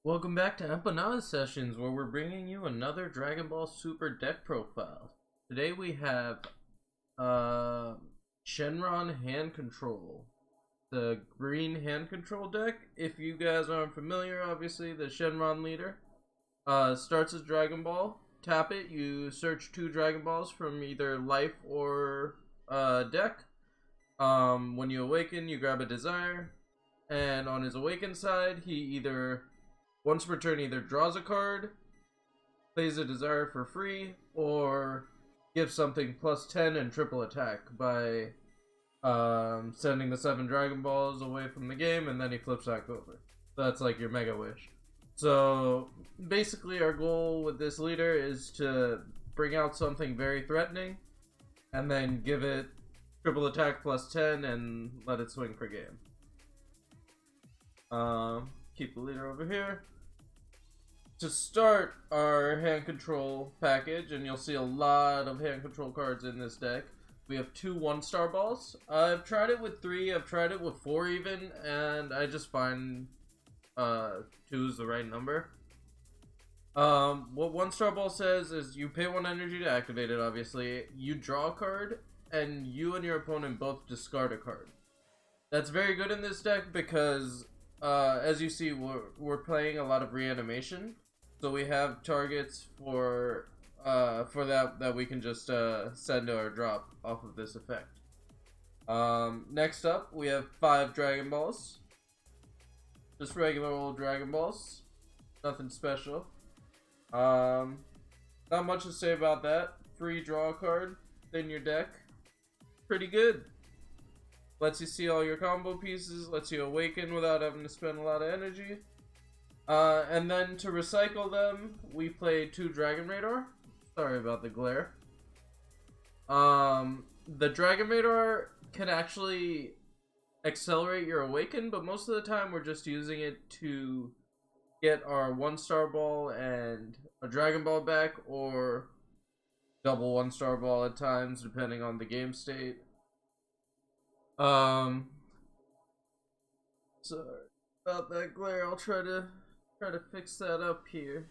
Welcome back to Empanada Sessions, where we're bringing you another Dragon Ball Super deck profile. Today we have Shenron Hand Control, the green hand control deck. If you guys aren't familiar, obviously the Shenron leader starts as Dragon Ball. Tap it, you search 2 Dragon Balls from either life or deck. When you awaken, you grab a desire, and on his awakened side, he either once per turn either draws a card, plays a desire for free, or gives something plus 10 and triple attack by sending the 7 Dragon Balls away from the game, and then he flips back over. So that's like your Mega Wish. So basically our goal with this leader is to bring out something very threatening, and then give it triple attack plus 10 and let it swing per game. Keep the leader over here. To start our hand control package, and you'll see a lot of hand control cards in this deck, we have 2 1-star balls. I've tried it with 3, I've tried it with 4 even, and I just find 2 is the right number. What 1-star ball says is you pay 1 energy to activate it, obviously. You draw a card, and you and your opponent both discard a card. That's very good in this deck because as you see, we're playing a lot of reanimation, so we have targets for that we can just send to our drop off of this effect. Next up, we have 5 Dragon Balls, just regular old Dragon Balls, nothing special. Not much to say about that. Free draw card in your deck, pretty good. Lets you see all your combo pieces, lets you awaken without having to spend a lot of energy. And then to recycle them, we play 2 Dragon Radar. Sorry about the glare. The Dragon Radar can actually accelerate your awaken, but most of the time we're just using it to get our 1-star ball and a Dragon Ball back, or double 1-star ball at times, depending on the game state. Sorry about that glare. I'll try to fix that up here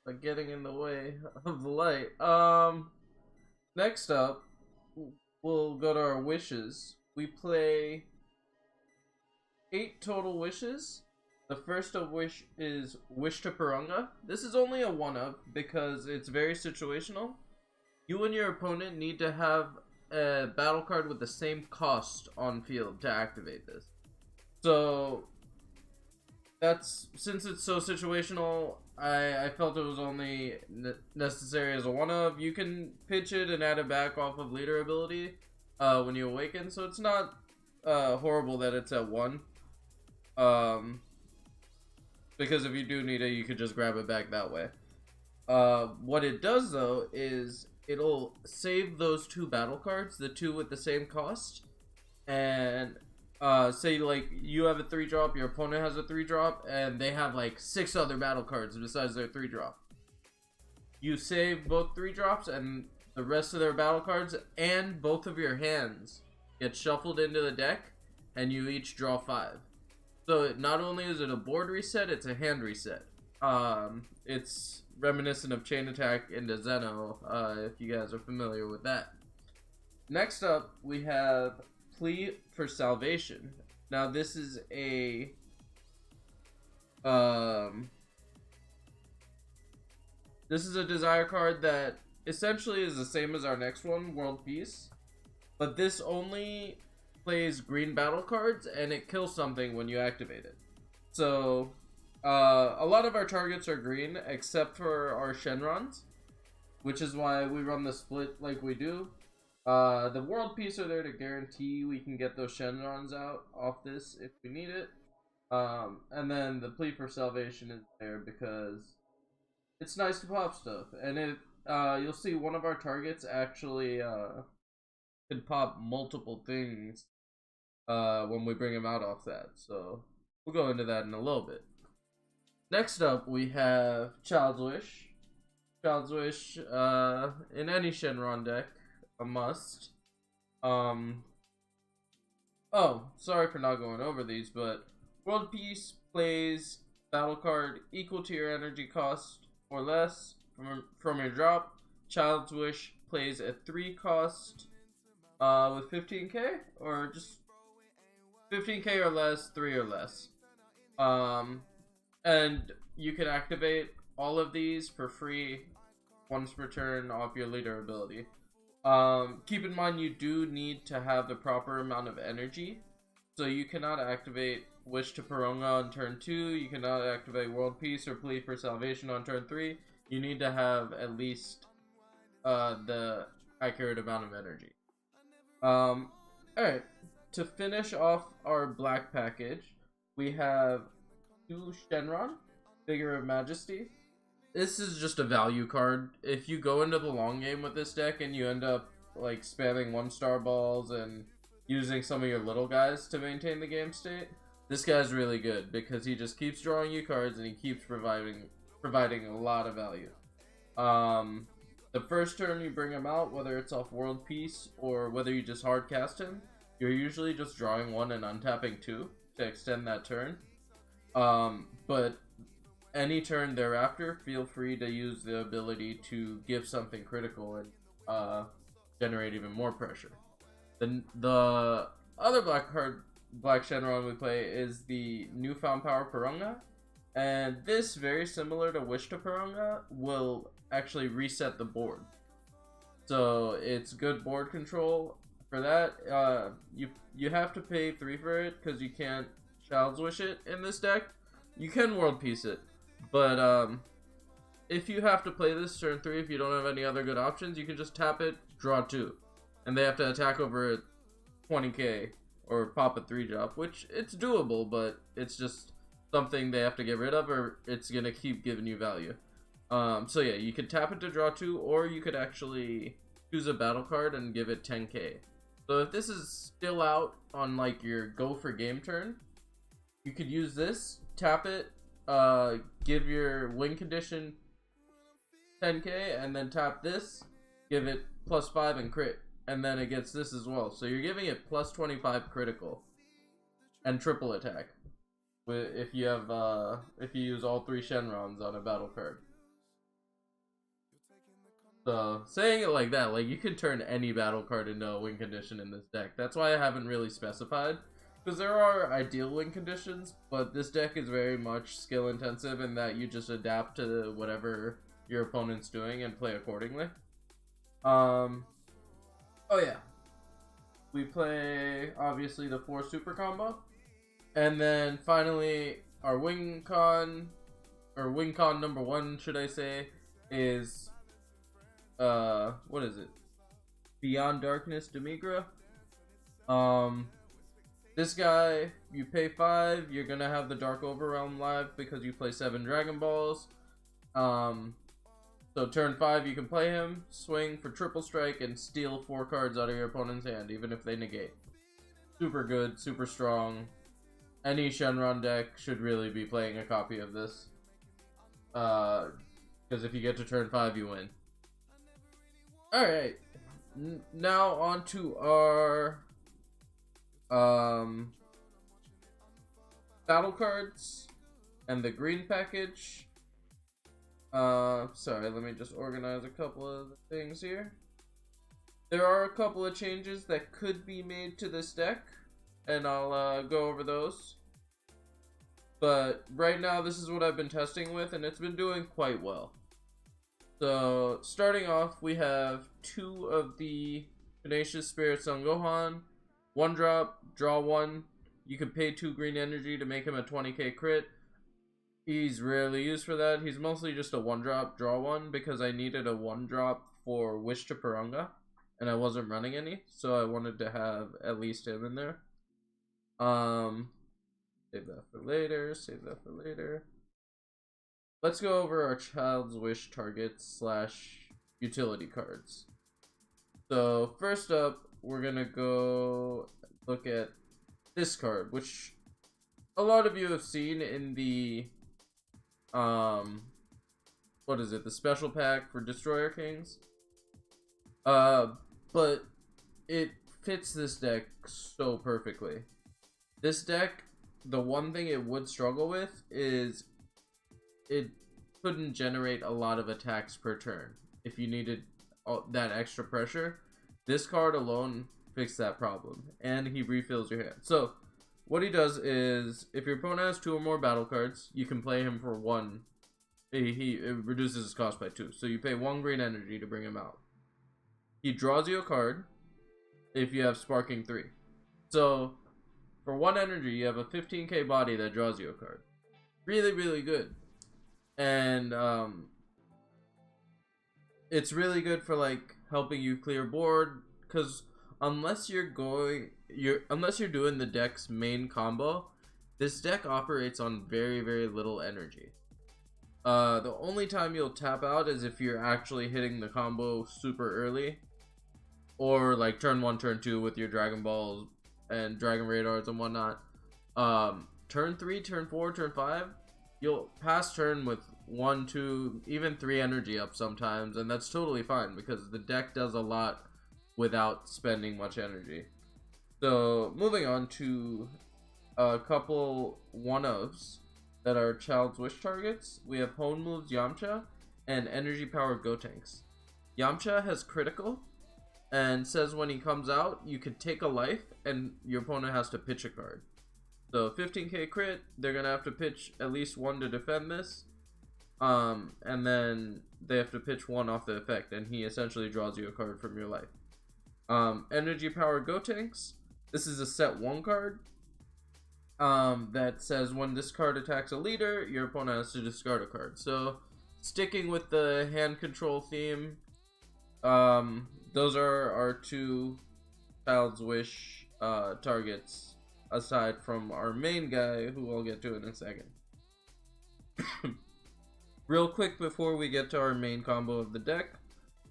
by getting in the way of the light. Next up, we'll go to our wishes. We play 8 total wishes. The first of which is Wish to Purunga. This is only a 1-of because it's very situational. You and your opponent need to have a battle card with the same cost on field to activate this. So that's, since it's so situational, I felt it was only necessary as a 1-of. You can pitch it and add it back off of leader ability when you awaken, so it's not horrible that it's at 1. Because if you do need it, you could just grab it back that way. What it does though is it'll save those 2 battle cards, the 2 with the same cost, and say like you have a 3-drop, your opponent has a 3-drop, and they have like 6 other battle cards besides their 3-drop. You save both 3-drops, and the rest of their battle cards and both of your hands get shuffled into the deck, and you each draw 5. So not only is it a board reset, it's a hand reset. It's reminiscent of Chain Attack into Zeno, if you guys are familiar with that. Next up, we have Plea for Salvation. Now this is a desire card that essentially is the same as our next one, World Peace, but this only plays green battle cards and it kills something when you activate it. So a lot of our targets are green except for our Shenrons, which is why we run the split like we do. The World Peace are there to guarantee we can get those Shenrons out off this if we need it. And then the Plea for Salvation is there because it's nice to pop stuff. And it you'll see one of our targets actually can pop multiple things when we bring him out off that. So we'll go into that in a little bit. Next up, we have Child's Wish. Child's Wish, in any Shenron deck, a must. Oh, sorry for not going over these, but World Peace plays battle card equal to your energy cost or less from your drop. Child's Wish plays at 3 cost with 15k, or just 15k or less, 3 or less. And you can activate all of these for free once per turn off your leader ability. Keep in mind you do need to have the proper amount of energy, so you cannot activate Wish to Paronga on turn 2, you cannot activate World Peace or Plea for Salvation on turn 3. You need to have at least the accurate amount of energy. Alright, to finish off our black package, we have 2 Shenron, Figure of Majesty. This is just a value card. If you go into the long game with this deck and you end up like spamming 1-star balls and using some of your little guys to maintain the game state, this guy's really good because he just keeps drawing you cards and he keeps providing a lot of value. The first turn you bring him out, whether it's off World Peace or whether you just hard cast him, you're usually just drawing 1 and untapping 2 to extend that turn. But any turn thereafter, feel free to use the ability to give something critical and generate even more pressure. The other black Shenron we play is the Newfound Power Paronga, and this, very similar to Wish to Paronga, will actually reset the board. So it's good board control. For that, you have to pay 3 for it because you can't Child's Wish it in this deck. You can World Peace it, but if you have to play this turn 3, if you don't have any other good options, you can just tap it, draw 2, and they have to attack over 20k or pop a 3-drop, which it's doable, but it's just something they have to get rid of, or it's gonna keep giving you value. So yeah, you could tap it to draw 2, or you could actually choose a battle card and give it 10k. So if this is still out on like your go for game turn, you could use this, tap it, give your win condition 10k, and then tap this, give it +5 and crit, and then it gets this as well. So you're giving it +25 critical and triple attack if you have if you use all 3 Shenrons on a battle card. So saying it like that, like, you can turn any battle card into a win condition in this deck. That's why I haven't really specified, because there are ideal win conditions, but this deck is very much skill intensive in that you just adapt to whatever your opponent's doing and play accordingly. Oh yeah, we play obviously the 4 super combo, and then finally our win con number 1, should I say, is what is it? Beyond Darkness Demigra. This guy, you pay 5, you're gonna have the Dark Overrealm live because you play 7 Dragon Balls. So turn 5 you can play him, swing for triple strike, and steal 4 cards out of your opponent's hand, even if they negate. Super good, super strong. Any Shenron deck should really be playing a copy of this. Because if you get to turn 5, you win. Alright, now on to our battle cards and the green package. Sorry, let me just organize a couple of things here. There are a couple of changes that could be made to this deck, and I'll go over those. But right now, this is what I've been testing with, and it's been doing quite well. So, starting off, we have 2 of the Tenacious Spirit Son Gohan. 1 drop, draw 1. You can pay 2 green energy to make him a 20k crit. He's rarely used for that. He's mostly just a 1 drop, draw 1, because I needed a 1 drop for Wish to Paronga, and I wasn't running any, so I wanted to have at least him in there. Save that for later, save that for later. Let's go over our Child's Wish targets / utility cards. So first up, we're gonna go look at this card, which a lot of you have seen in the what is it, the special pack for Destroyer Kings. But it fits this deck so perfectly. This deck, the one thing it would struggle with is it couldn't generate a lot of attacks per turn. If you needed that extra pressure, this card alone fixed that problem, and he refills your hand. So what he does is, if your opponent has 2 or more battle cards, you can play him for 1. It reduces his cost by 2, so you pay 1 green energy to bring him out. He draws you a card if you have Sparking 3. So for 1 energy, you have a 15k body that draws you a card. Really, really good. And it's really good for like helping you clear board, because unless you're doing the deck's main combo, this deck operates on very, very little energy. The only time you'll tap out is if you're actually hitting the combo super early, or like turn 1, turn 2 with your Dragon Balls and Dragon Radars and whatnot. Turn 3, turn 4, turn 5, you'll pass turn with 1, 2, even 3 energy up sometimes, and that's totally fine because the deck does a lot without spending much energy. So moving on to a couple one-ofs that are Child's Wish targets. We have Hone Moves Yamcha and Energy Power Gotenks. Yamcha has critical and says when he comes out, you can take a life and your opponent has to pitch a card. So 15k crit, they're gonna have to pitch at least 1 to defend this, and then they have to pitch 1 off the effect, and he essentially draws you a card from your life. Energy Power Gotenks, this is a set 1 card that says when this card attacks a leader, your opponent has to discard a card. So sticking with the hand control theme, those are our 2 Child's Wish targets, aside from our main guy, who I'll get to in a second. Real quick before we get to our main combo of the deck,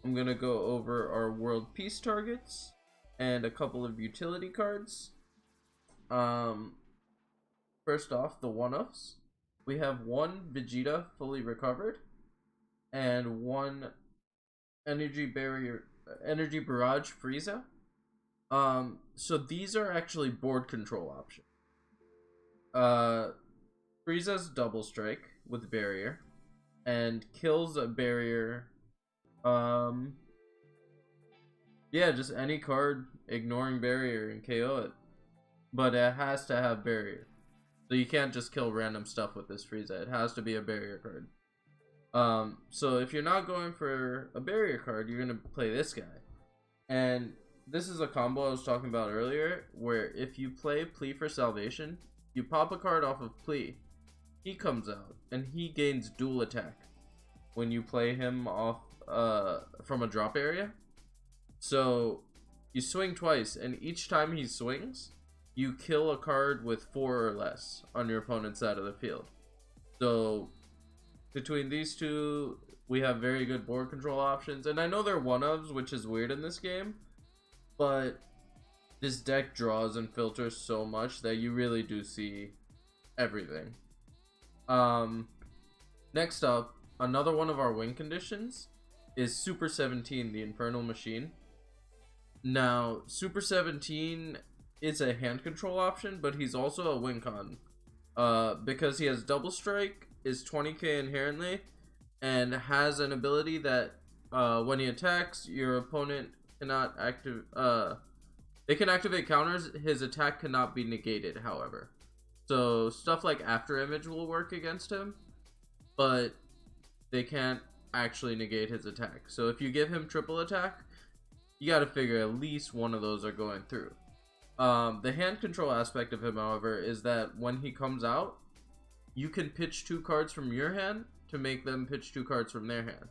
I'm gonna go over our world peace targets and a couple of utility cards. First off, the one-offs. We have 1 Vegeta fully recovered and 1 Energy Barrage Frieza. So these are actually board control options. Frieza's double strike with barrier and kills a barrier. Yeah, just any card ignoring barrier and KO it, but it has to have barrier. So you can't just kill random stuff with this Frieza. It has to be a barrier card. So if you're not going for a barrier card, you're gonna play this guy. And this is a combo I was talking about earlier, where if you play Plea for Salvation, you pop a card off of Plea, he comes out, and he gains dual attack when you play him off from a drop area. So you swing twice, and each time he swings, you kill a card with 4 or less on your opponent's side of the field. So between these two, we have very good board control options. And I know they're one-ofs, which is weird in this game, but this deck draws and filters so much that you really do see everything. Next up, another one of our win conditions is Super 17, the Infernal Machine. Now, Super 17 is a hand control option, but he's also a win con. Because he has double strike, is 20k inherently, and has an ability that when he attacks, your opponent cannot they can activate counters. His attack cannot be negated, however. So stuff like After Image will work against him, but they can't actually negate his attack. So if you give him triple attack, you gotta figure at least one of those are going through. The hand control aspect of him, however, is that when he comes out, you can pitch 2 cards from your hand to make them pitch 2 cards from their hand.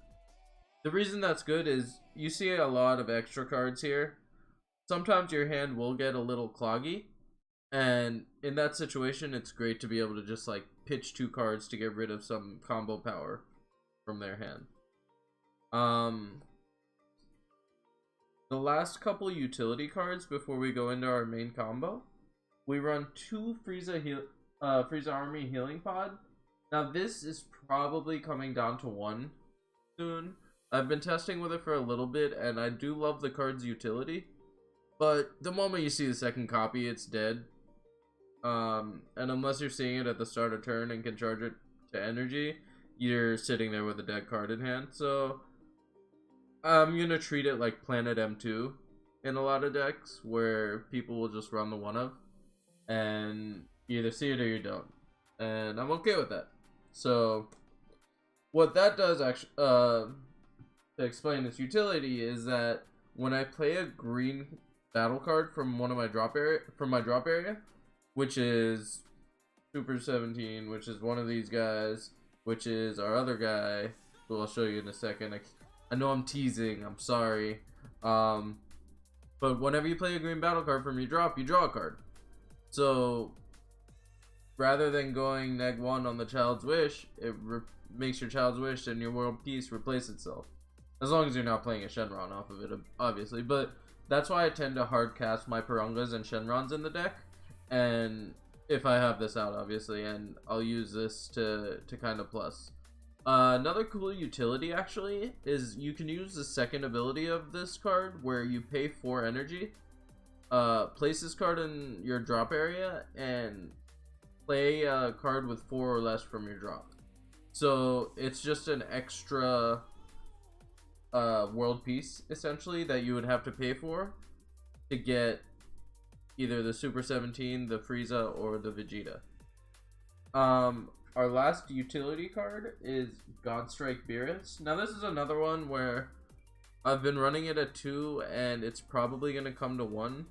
The reason that's good is you see a lot of extra cards here. Sometimes your hand will get a little cloggy, and in that situation, it's great to be able to just like pitch 2 cards to get rid of some combo power from their hand. The last couple utility cards before we go into our main combo, we run 2 Frieza Army Healing Pod. Now this is probably coming down to 1 soon. I've been testing with it for a little bit, and I do love the card's utility, but the moment you see the second copy, it's dead. And unless you're seeing it at the start of turn and can charge it to energy, you're sitting there with a dead card in hand. So I'm gonna treat it like Planet M2 in a lot of decks, where people will just run the one of, and you either see it or you don't, and I'm okay with that. So what that does actually, to explain its utility, is that when I play a green battle card from one of my drop area, which is Super 17, which is one of these guys, which is our other guy, who I'll show you in a second. I know I'm teasing, I'm sorry. But whenever you play a green battle card from your drop, you draw a card. So rather than going -1 on the Child's Wish, it makes your Child's Wish and your World Peace replace itself. As long as you're not playing a Shenron off of it, obviously. But that's why I tend to hard cast my Pirangas and Shenrons in the deck. And if I have this out, obviously, and I'll use this to kind of plus. Another cool utility, actually, is you can use the second ability of this card, where you pay 4 energy, place this card in your drop area, and play a card with 4 or less from your drop. So it's just an extra world piece, essentially, that you would have to pay for to get either the Super 17, the Frieza, or the Vegeta. Our last utility card is Godstrike Beerus. Now this is another one where I've been running it at 2, and it's probably going to come to 1.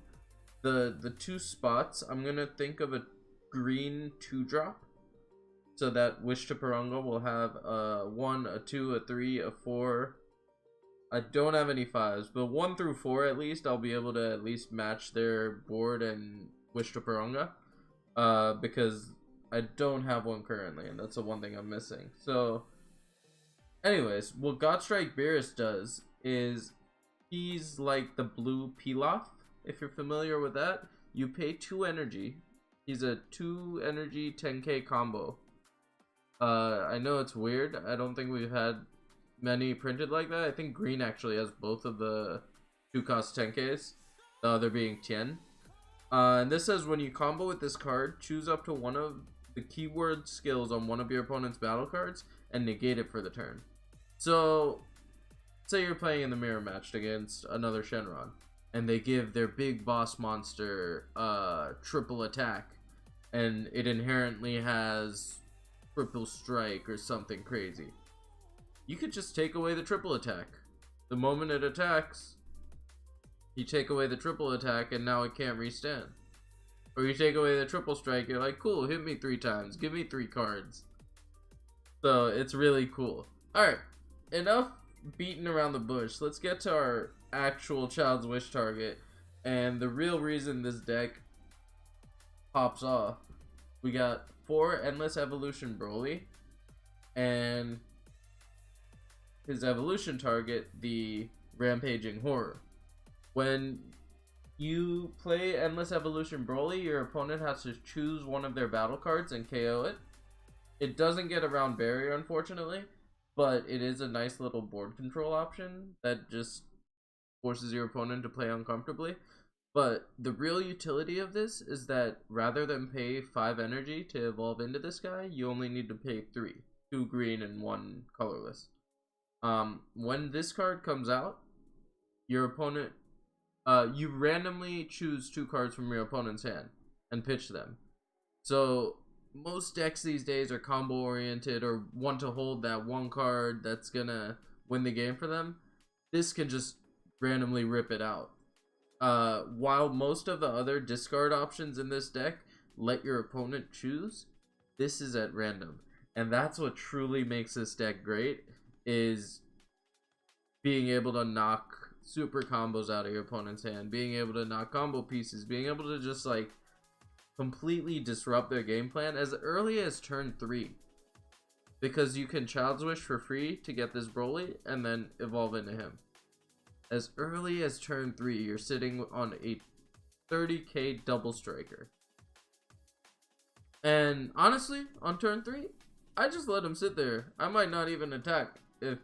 The 2 spots, I'm going to think of a green 2-drop. So that Wish to Piranga will have a 1, a 2, a 3, a 4. I don't have any 5s, but 1 through 4 at least, I'll be able to at least match their board and Wish to Piranga. Because I don't have one currently, and that's the one thing I'm missing. So, anyways, what Godstrike Beerus does is he's like the blue Pilaf, if you're familiar with that. You pay 2 energy. He's a 2 energy 10k combo. I know it's weird. I don't think we've had many printed like that. I think green actually has both of the 2-cost 10ks, the other being Tien. And this says when you combo with this card, choose up to one of the keyword skills on one of your opponent's battle cards and negate it for the turn. So, say you're playing in the mirror match against another Shenron, and they give their big boss monster triple attack, and it inherently has triple strike or something crazy. You could just take away the triple attack. The moment it attacks, you take away the triple attack, and now it can't restand. Or you take away the triple strike, you're like, cool, hit me 3 times, give me 3 cards. So it's really cool. Alright, enough beating around the bush. Let's get to our actual Child's Wish target, and the real reason this deck pops off. We got 4 Endless Evolution Broly, and his evolution target, the Rampaging Horror. When you play Endless Evolution Broly, your opponent has to choose one of their battle cards and KO it. It doesn't get around barrier, unfortunately, but it is a nice little board control option that just forces your opponent to play uncomfortably. But the real utility of this is that rather than pay 5 energy to evolve into this guy, you only need to pay 3. 2 green and 1 colorless. When this card comes out, your opponent, you randomly choose 2 cards from your opponent's hand and pitch them. So most decks these days are combo oriented or want to hold that 1 card that's gonna win the game for them. This can just randomly rip it out. While most of the other discard options in this deck let your opponent choose, this is at random. And that's what truly makes this deck great, is being able to knock super combos out of your opponent's hand, being able to knock combo pieces, being able to just like completely disrupt their game plan as early as turn 3. Because you can Child's Wish for free to get this Broly and then evolve into him. As early as turn 3, you're sitting on a 30k double striker. And honestly, on turn 3, I just let him sit there. I might not even attack if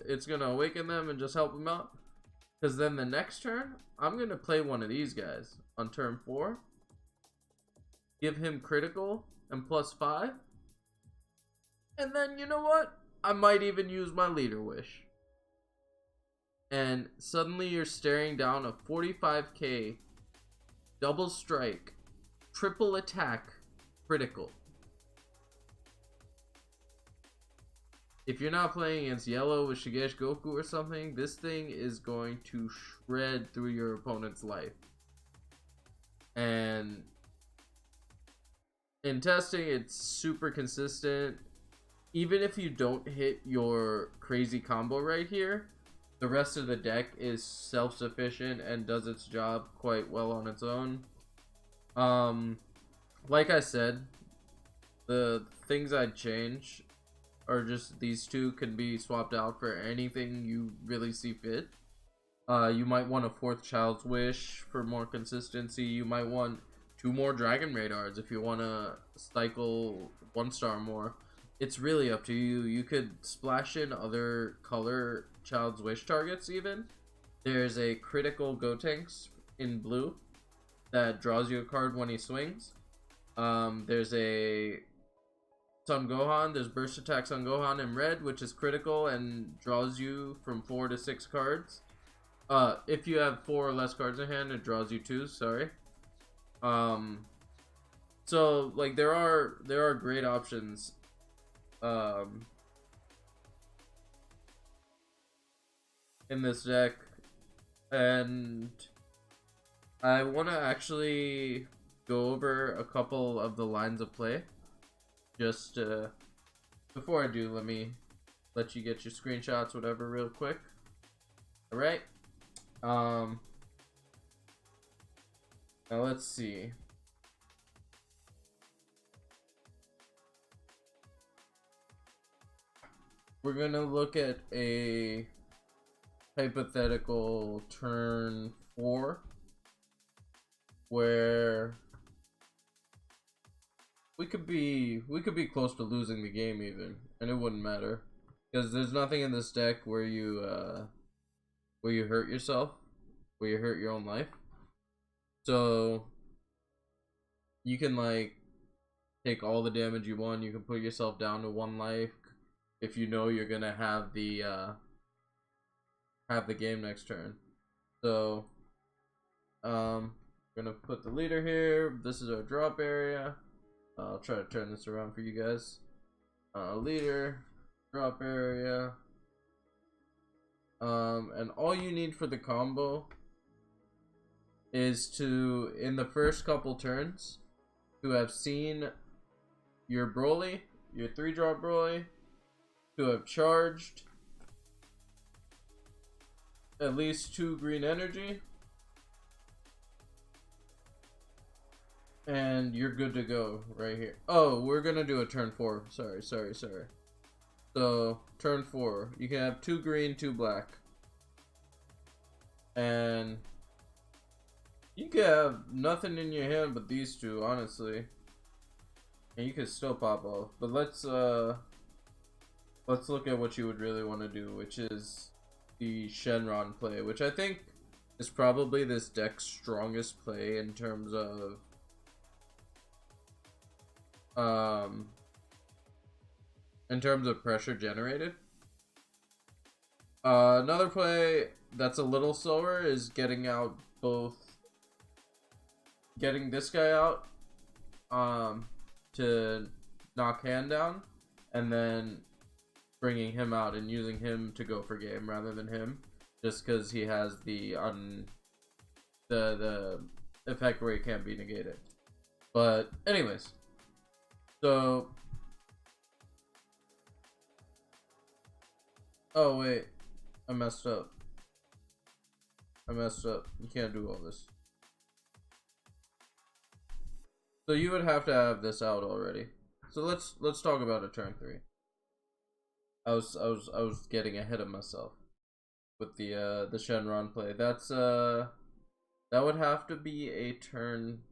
it's gonna awaken them and just help them out. Because then the next turn, I'm gonna play one of these guys on turn 4. Give him critical and +5. And then, you know what? I might even use my leader wish. And suddenly you're staring down a 45k double strike, triple attack, critical. If you're not playing against yellow with Shigesh Goku or something, this thing is going to shred through your opponent's life. And in testing, it's super consistent. Even if you don't hit your crazy combo right here, the rest of the deck is self-sufficient and does its job quite well on its own. Like I said, the things I'd change are just these two can be swapped out for anything you really see fit. You might want a 4th Child's Wish for more consistency. You might want 2 more Dragon Radars if you want to cycle 1-star more. It's really up to you. You could splash in other color Child's Wish targets even. There's a critical Gotenks in blue that draws you a card when he swings. There's a Son Gohan, there's Burst Attack Son Gohan in red, which is critical and draws you from 4 to 6 cards. If you have 4 or less cards in hand, it draws you 2, sorry. So like there are great options. In this deck, and I want to actually go over a couple of the lines of play. Just before I do, let you get your screenshots, whatever, real quick. All right. Now let's see. We're gonna look at a hypothetical turn 4 where we could be close to losing the game even, and it wouldn't matter because there's nothing in this deck where you hurt yourself, where you hurt your own life. So you can like take all the damage you want. You can put yourself down to 1 life if you know you're gonna have the game next turn. So gonna put the leader here. This is our drop area. I'll try to turn this around for you guys. Leader, drop area. And all you need for the combo is to, in the first couple turns, to have seen your Broly, your 3-drop Broly, to have charged at least 2 green energy, and you're good to go right here. Oh, we're gonna do a turn 4. Sorry. So turn 4, you can have 2 green, 2 black, and you can have nothing in your hand but these 2, honestly, and you can still pop off. But let's look at what you would really want to do, which is the Shenron play, which I think is probably this deck's strongest play in terms of pressure generated. Another play that's a little slower is getting this guy out to knock hand down, and then bringing him out and using him to go for game rather than him, just because he has the effect where he can't be negated. But anyways, so oh wait, I messed up. You can't do all this. So you would have to have this out already. So let's talk about a turn 3. I was getting ahead of myself with the Shenron play. That's that would have to be a turn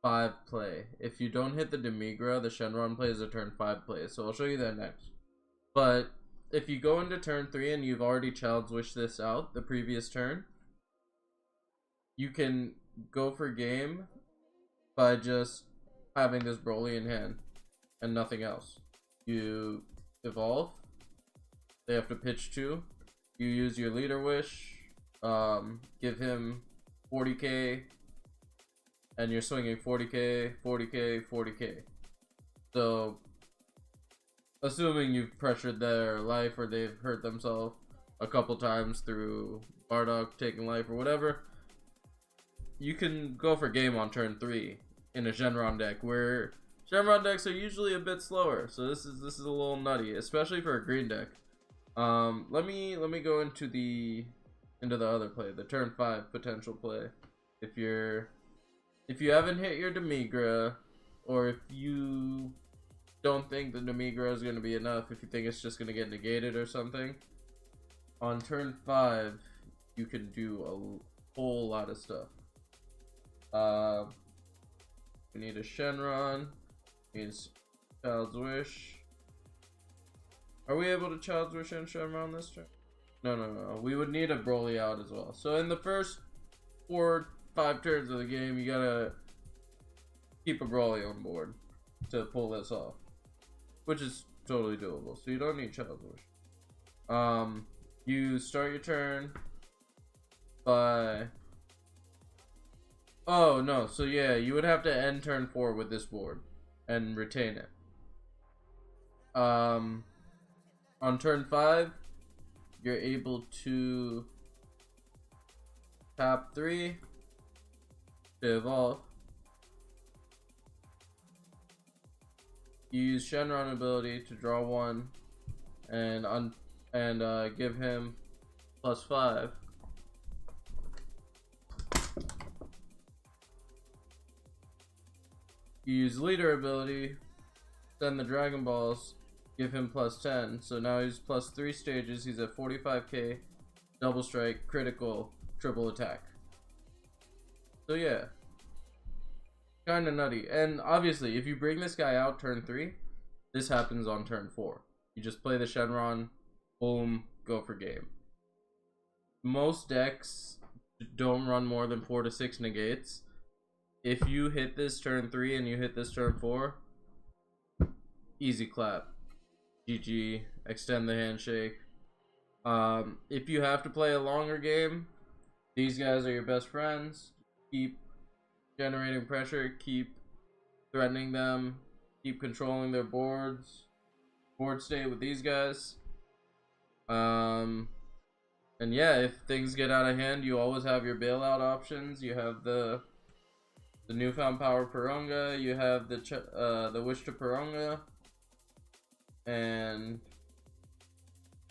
5 play. If you don't hit the Demigra, the Shenron play is a turn 5 play. So I'll show you that next. But if you go into turn 3 and you've already Child's Wish this out the previous turn, you can go for game by just having this Broly in hand and nothing else. you evolve. They have to pitch 2. You use your leader wish, give him 40k, and you're swinging 40k, 40k, 40k. So, assuming you've pressured their life or they've hurt themselves a couple times through Bardock taking life or whatever, you can go for game on turn 3 in a Shenron deck, where Shenron decks are usually a bit slower. So this is a little nutty, especially for a green deck. Let me go into the other play, the turn 5 potential play. If you haven't hit your Demigra, or if you don't think the Demigra is going to be enough, if you think it's just going to get negated or something, on turn 5 you can do a whole lot of stuff. We need a Shenron, needs Child's Wish. Are we able to Child's Wish and Shenron this turn? No. We would need a Broly out as well. So in the first 4-5 turns of the game, you gotta keep a Broly on board to pull this off, which is totally doable. So you don't need Child's Wish. You start your turn by... Oh no, so yeah, you would have to end turn 4 with this board and retain it. On turn 5, you're able to tap 3 to evolve. You use Shenron ability to draw 1 and give him +5. You use leader ability, send the Dragon Balls, give him +10. So now he's +3 stages. He's at 45k, double strike, critical, triple attack. So yeah, kind of nutty. And obviously, if you bring this guy out turn 3, this happens on turn 4. You just play the Shenron, boom, go for game. Most decks don't run more than 4 to 6 negates. If you hit this turn 3 and you hit this turn 4, easy clap. GG, extend the handshake. If you have to play a longer game, these guys are your best friends. Keep generating pressure, keep threatening them, keep controlling their board state with these guys. And yeah, if things get out of hand, you always have your bailout options. You have the newfound power Purunga, you have the wish to Purunga, and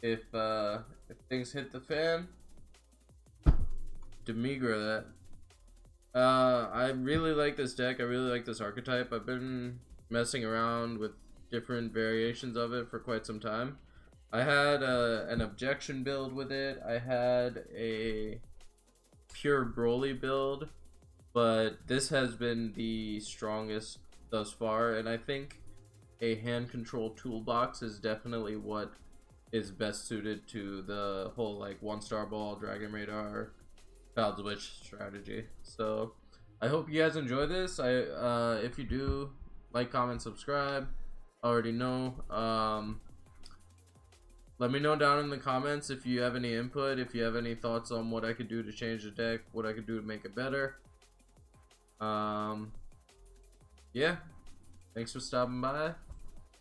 if things hit the fan, Demigra that. I really like this deck. I really like this archetype. I've been messing around with different variations of it for quite some time. I had an objection build with it. I had a pure Broly build, but this has been the strongest thus far, and I think a hand control toolbox is definitely what is best suited to the whole like 1-star ball, Dragon Radar, Child's Wish strategy. So I hope you guys enjoy this. If you do, like, comment, subscribe. I already know. Let me know down in the comments if you have any input, if you have any thoughts on what I could do to change the deck, what I could do to make it better. Yeah, thanks for stopping by.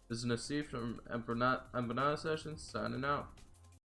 This is Nasif from Empanada Sessions, signing out.